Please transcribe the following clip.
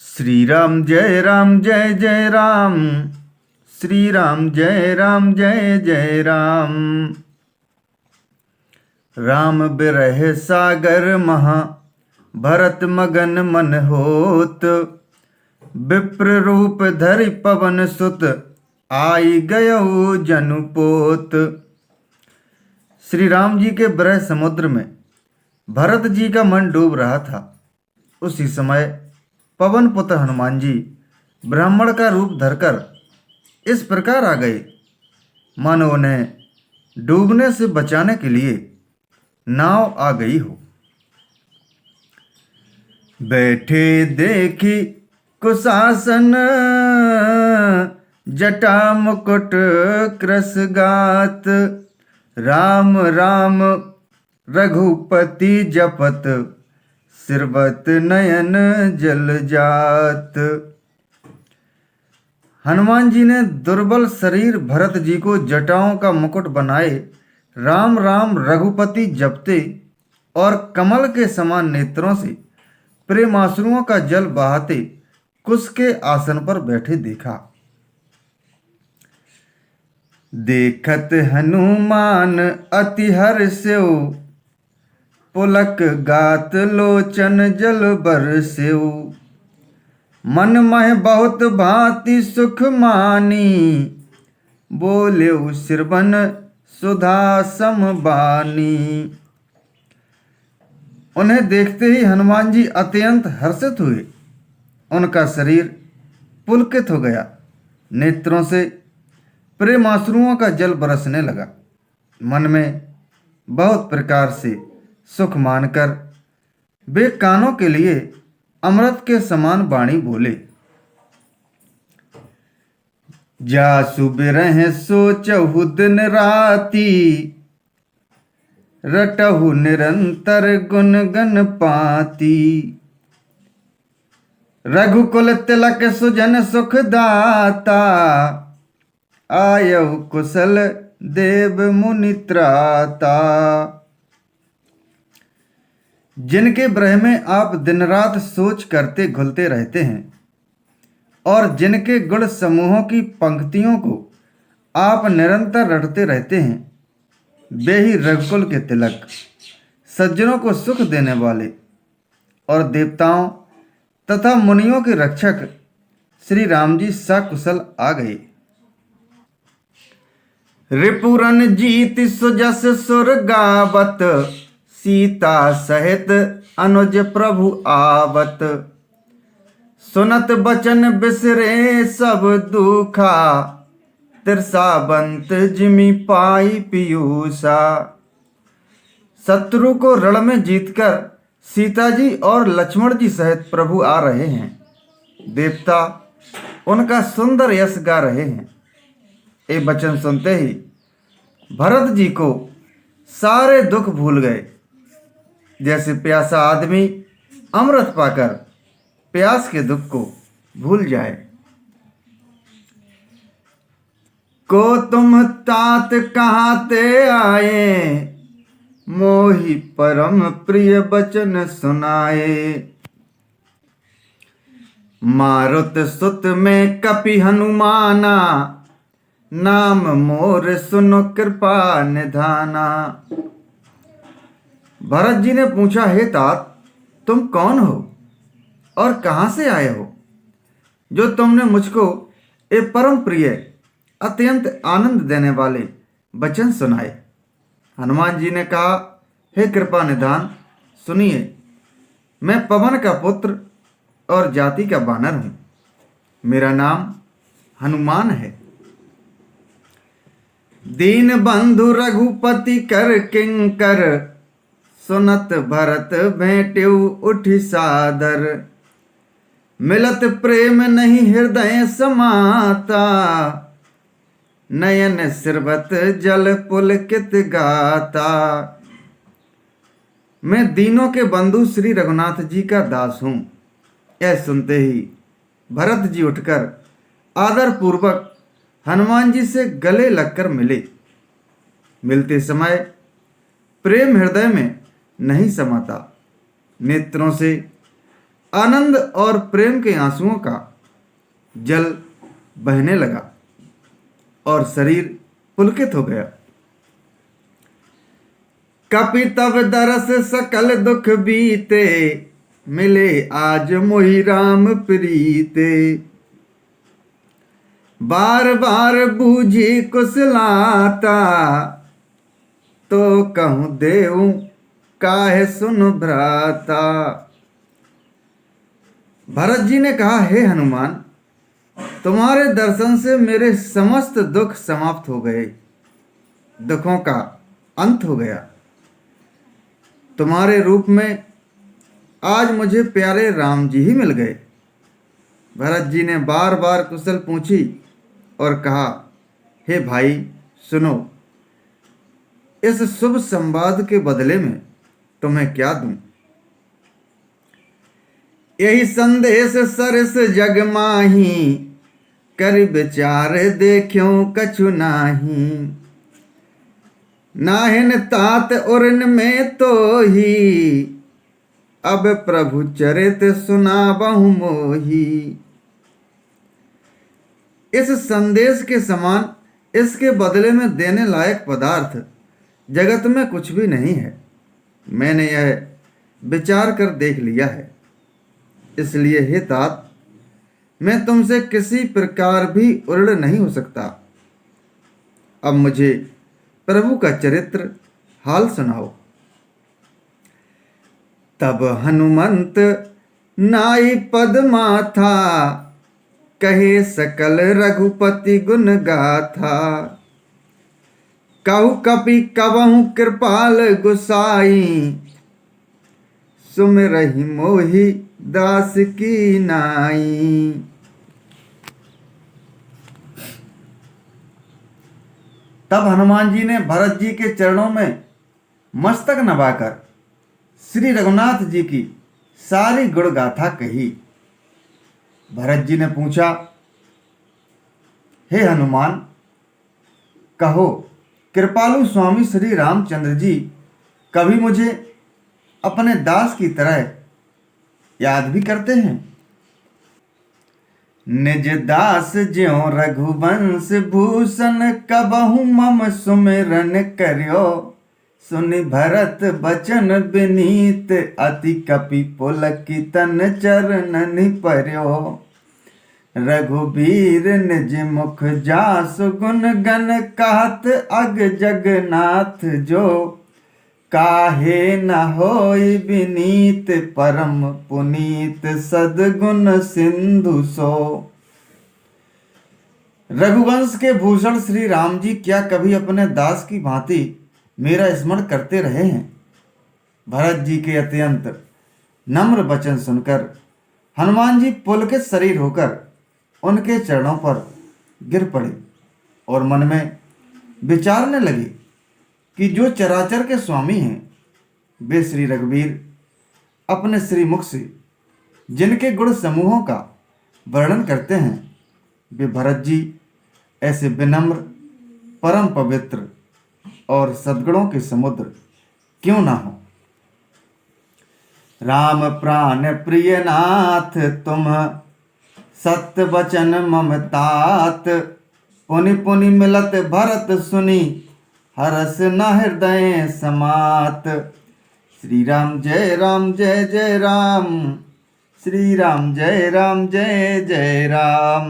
श्री राम जय जय राम। श्री राम जय जय राम। राम बिरह सागर महा भरत मगन मन होत। विप्र रूप धरि पवन सुत आई गयो जनुपोत। श्री राम जी के बिरह समुद्र में भरत जी का मन डूब रहा था। उसी समय पवन पुत्र हनुमान जी ब्राह्मण का रूप धरकर इस प्रकार आ गए मानो उन्हें डूबने से बचाने के लिए नाव आ गई हो। बैठे देखी कुशासन जटा मुकुट कृस गात। राम राम रघुपति जपत सिरबत नयन जल जात। हनुमान जी ने दुर्बल शरीर भरत जी को जटाओं का मुकुट बनाए राम राम रघुपति जपते और कमल के समान नेत्रों से प्रेमाश्रुओं का जल बहाते कुश के आसन पर बैठे देखा। देखत हनुमान अति हर्षो पुलक गात लोचन जल बरस्यो। मन मह बहुत भांति सुख मानी बोल्यो सिरबन सुधा समबानी। उन्हें देखते ही हनुमान जी अत्यंत हर्षित हुए। उनका शरीर पुलकित हो गया। नेत्रों से प्रेमाश्रुओं का जल बरसने लगा। मन में बहुत प्रकार से सुख मानकर वे कानों के लिए अमृत के समान वाणी बोले। जासु बिरह सोचहु दिन राती रटहु निरंतर गुण गन पाती। रघुकुल तिलक सुजन सुख दाता आयउ कुशल देव मुनि त्राता। जिनके ब्रह में आप दिन रात सोच करते घुलते रहते हैं और जिनके गुण समूहों की पंक्तियों को आप निरंतर रटते रहते हैं, वे ही रघुकुल के तिलक, सज्जनों को सुख देने वाले और देवताओं तथा मुनियों के रक्षक श्री राम जी सकुशल आ गए। रिपुरन जीत सुजस सुर गावत सीता सहित अनुज प्रभु आवत। सुनत बचन बिसरे सब दुखा तिरसाबंत जिमि पाई पीयूषा। शत्रु को रण में जीतकर सीता जी और लक्ष्मण जी सहित प्रभु आ रहे हैं। देवता उनका सुंदर यश गा रहे हैं। ये वचन सुनते ही भरत जी को सारे दुख भूल गए। जैसे प्यासा आदमी अमृत पाकर प्यास के दुख को भूल जाए। को तुम तात कहाँ ते आए मोहि परम प्रिय बचन सुनाए। मारुत सुत में कपि हनुमाना नाम मोर सुनो कृपा निधाना। भरत जी ने पूछा, हे तात, तुम कौन हो और कहां से आए हो जो तुमने मुझको ये परम प्रिय अत्यंत आनंद देने वाले वचन सुनाए। हनुमान जी ने कहा, हे कृपा निधान, सुनिए, मैं पवन का पुत्र और जाति का बानर हूं। मेरा नाम हनुमान है। दीन बंधु रघुपति कर किंकर सुनत भरत भेंट्यु उठि सादर। मिलत प्रेम नहीं हृदय समाता नयन सिरबत जल पुलकित गाता। मैं दीनों के बंधु श्री रघुनाथ जी का दास हूं। यह सुनते ही भरत जी उठकर आदर पूर्वक हनुमान जी से गले लगकर मिले। मिलते समय प्रेम हृदय में नहीं समाता। नेत्रों से आनंद और प्रेम के आंसुओं का जल बहने लगा और शरीर पुलकित हो गया। कपि तब दरस सकल दुख बीते, मिले आज मोहि राम प्रीते। बार बार बूझी कुशलाता, तो कहूँ देऊं काहे सुन भ्राता। भरत जी ने कहा, हे हनुमान, तुम्हारे दर्शन से मेरे समस्त दुख समाप्त हो गए, दुखों का अंत हो गया। तुम्हारे रूप में आज मुझे प्यारे राम जी ही मिल गए। भरत जी ने बार बार कुशल पूछी और कहा, हे भाई सुनो, इस शुभ संवाद के बदले में तुम्हें क्या दूं? यही संदेश सरस जग माही, कर विचार देखियो कछु नाही। नाहिन तात उरन में तो ही, अब प्रभु चरित सुनाबहु मोही। इस संदेश के समान इसके बदले में देने लायक पदार्थ जगत में कुछ भी नहीं है। मैंने यह विचार कर देख लिया है, इसलिए हे तात, मैं तुमसे किसी प्रकार भी उर्ण नहीं हो सकता। अब मुझे प्रभु का चरित्र हाल सुनाओ। तब हनुमंत नाई पद माथा, कहे सकल रघुपति गुण गाथा। कहु कपि कबहु कृपाल गुसाई, सुमिरहि मोहि दास की नाई। तब हनुमान जी ने भरत जी के चरणों में मस्तक नवाकर श्री रघुनाथ जी की सारी गुण गाथा कही। भरत जी ने पूछा, हे हनुमान, कहो कृपालु स्वामी श्री रामचंद्र जी कभी मुझे अपने दास की तरह याद भी करते हैं? निज दास ज्यों रघुवंश भूषण, कबहु मम सुमिरन करियो। सुनि भरत बचन विनीत, अति कपि पुलकितन चरणनि पर्यो। रघुबीर निज मुख जासु गुण गण, कहत अग जगन्नाथ जो। काहे न होई विनीत, परम पुनीत सद्गुण सिंधु सो। रघुवंश के भूषण श्री राम जी क्या कभी अपने दास की भांति मेरा स्मरण करते रहे हैं? भरत जी के अत्यंत नम्र वचन सुनकर हनुमान जी पुलकित शरीर होकर उनके चरणों पर गिर पड़े और मन में विचारने लगे कि जो चराचर के स्वामी हैं, वे श्री रघुवीर अपने श्रीमुख से जिनके गुण समूहों का वर्णन करते हैं, वे भरत जी ऐसे विनम्र, परम पवित्र और सद्गुणों के समुद्र क्यों ना हो। राम प्राण प्रिय नाथ, तुम सत्य वचन ममतात। पुनि पुनि मिलत भरत सुनी, हरस न हृदय समात। श्री राम जय राम जय जय राम, श्री राम जय जय राम।